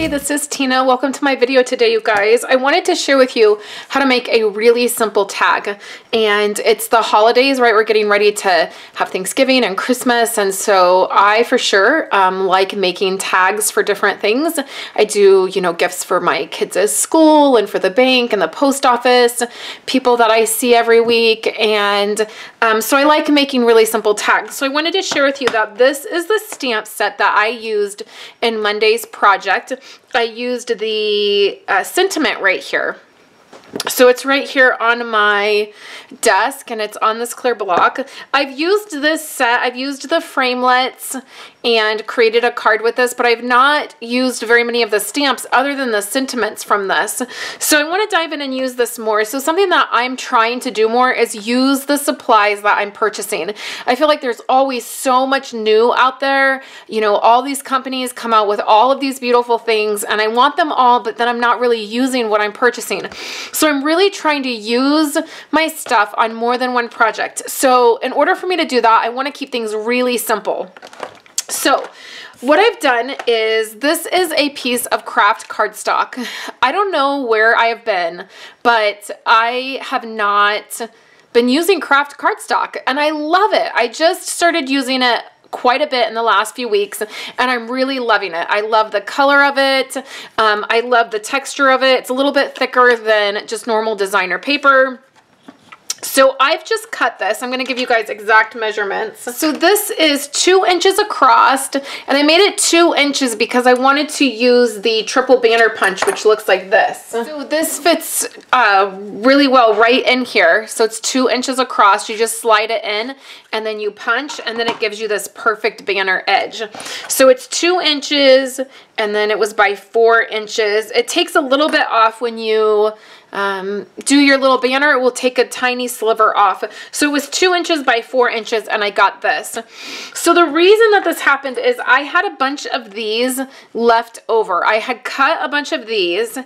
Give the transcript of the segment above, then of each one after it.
Hey, this is Tina. Welcome to my video today, you guys. I wanted to share with you how to make a really simple tag. And it's the holidays, right? We're getting ready to have Thanksgiving and Christmas. And so I, for sure, like making tags for different things. I do, gifts for my kids' school and for the bank and the post office, people that I see every week. And so I like making really simple tags. So I wanted to share with you that this is the stamp set that I used in Monday's project. I used the sentiment right here. So it's right here on my desk and it's on this clear block. I've used this set, I've used the framelets and created a card with this, but I've not used very many of the stamps other than the sentiments from this. So I want to dive in and use this more. So something that I'm trying to do more is use the supplies that I'm purchasing. I feel like there's always so much new out there. All these companies come out with all of these beautiful things and I want them all, but then I'm not really using what I'm purchasing. So I'm really trying to use my stuff on more than one project. So in order for me to do that, I want to keep things really simple. So what I've done is, this is a piece of craft cardstock. I don't know where I have been, but I have not been using craft cardstock and I love it. I just started using it quite a bit in the last few weeks and I'm really loving it. I love the color of it. I love the texture of it. It's a little bit thicker than just normal designer paper. So I've just cut this. I'm going to give you guys exact measurements. So this is 2 inches across, and I made it 2 inches because I wanted to use the triple banner punch, which looks like this. So this fits really well right in here. So it's 2 inches across. You just slide it in and then you punch and then it gives you this perfect banner edge. So it's 2 inches and then it was by 4 inches. It takes a little bit off when you do your little banner. It will take a tiny sliver off. So it was 2 inches by 4 inches and I got this. So the reason that this happened is I had a bunch of these left over. I had cut a bunch of these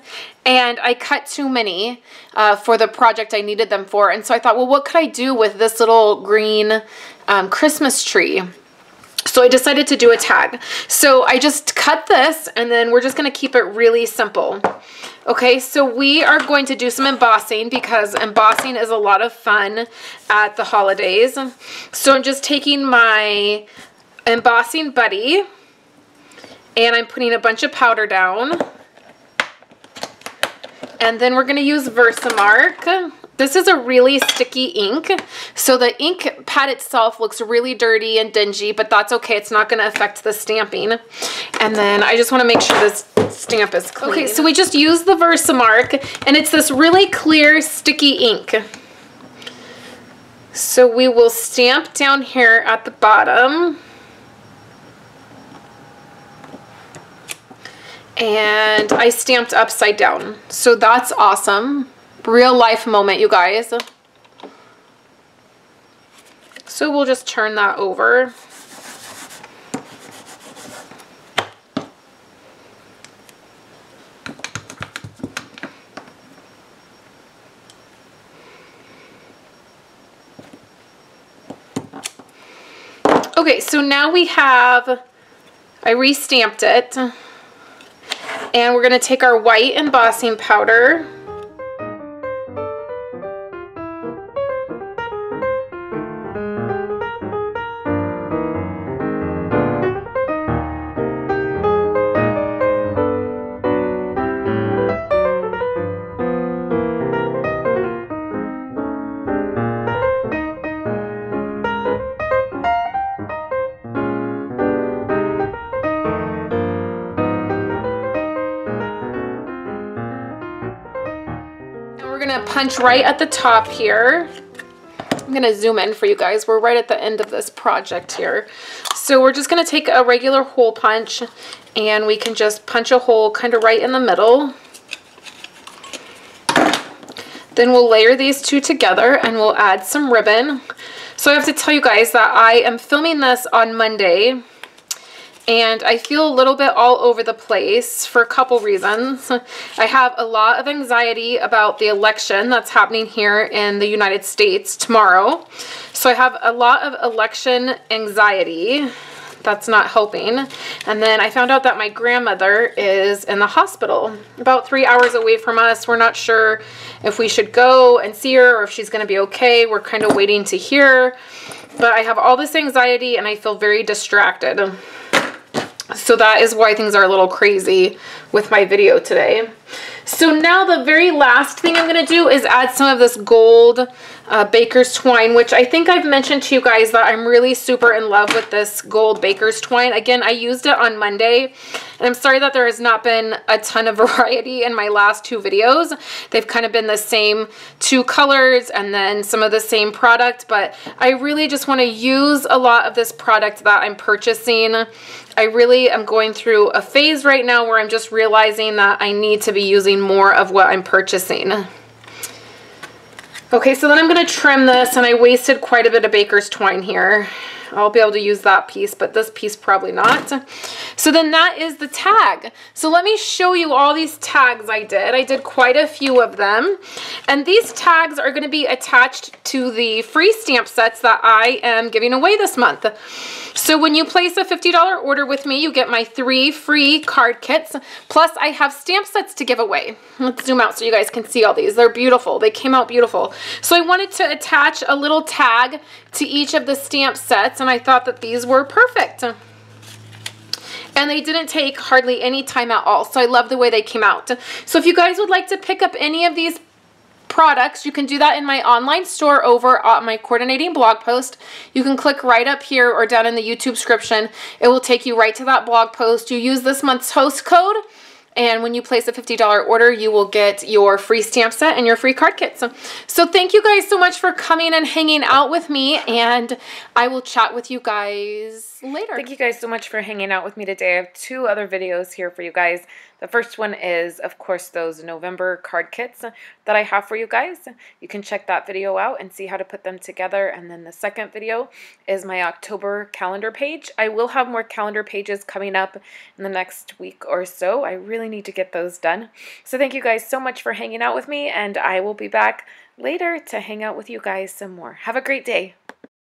and I cut too many for the project I needed them for. And so I thought, well, what could I do with this little green Christmas tree? So I decided to do a tag. So I just cut this and then we're just going to keep it really simple. Okay, so we are going to do some embossing because embossing is a lot of fun at the holidays. So I'm just taking my embossing buddy and I'm putting a bunch of powder down. And then we're going to use Versamark. This is a really sticky ink, so the ink pad itself looks really dirty and dingy, but that's okay. It's not going to affect the stamping. And then I just want to make sure this stamp is clean. Okay, so we just use the Versamark, and it's this really clear, sticky ink. So we will stamp down here at the bottom. And I stamped upside down, so that's awesome. Real life moment, you guys. So we'll just turn that over. Okay, so now we have, I re-stamped it, and we're going to take our white embossing powder. We're gonna punch right at the top here. I'm gonna zoom in for you guys. We're right at the end of this project here. So we're just gonna take a regular hole punch and we can just punch a hole kind of right in the middle. Then we'll layer these two together and we'll add some ribbon. So I have to tell you guys that I am filming this on Monday and I feel a little bit all over the place for a couple reasons. I have a lot of anxiety about the election that's happening here in the United States tomorrow. So I have a lot of election anxiety. that's not helping. And then I found out that my grandmother is in the hospital about 3 hours away from us. We're not sure if we should go and see her or if she's going to be okay. We're kind of waiting to hear. But I have all this anxiety and I feel very distracted. So that is why things are a little crazy with my video today. So now the very last thing I'm going to do is add some of this gold baker's twine, which I think I've mentioned to you guys that I'm really super in love with this gold baker's twine. Again, I used it on Monday, and I'm sorry that there has not been a ton of variety in my last 2 videos. They've kind of been the same 2 colors and then some of the same product, but I really just want to use a lot of this product that I'm purchasing. I really am going through a phase right now where I'm just realizing that I need to be using more of what I'm purchasing. Okay, so then I'm going to trim this, and I wasted quite a bit of baker's twine here. I'll be able to use that piece, but this piece probably not. So then that is the tag. So let me show you all these tags I did. I did quite a few of them. And these tags are going to be attached to the free stamp sets that I am giving away this month. So when you place a $50 order with me, you get my 3 free card kits. Plus I have stamp sets to give away. Let's zoom out so you guys can see all these. They're beautiful. They came out beautiful. So I wanted to attach a little tag to each of the stamp sets, and I thought that these were perfect. And they didn't take hardly any time at all. So I love the way they came out. So if you guys would like to pick up any of these products, you can do that in my online store over at my coordinating blog post. You can click right up here or down in the YouTube description. It will take you right to that blog post. You use this month's host code, and when you place a $50 order, you will get your free stamp set and your free card kit. So thank you guys so much for coming and hanging out with me, and I will chat with you guys later. Thank you guys so much for hanging out with me today. I have 2 other videos here for you guys. The first one is, of course, those November card kits that I have for you guys. You can check that video out and see how to put them together. And then the second video is my October calendar page. I will have more calendar pages coming up in the next week or so. I really need to get those done. So thank you guys so much for hanging out with me, and I will be back later to hang out with you guys some more. Have a great day.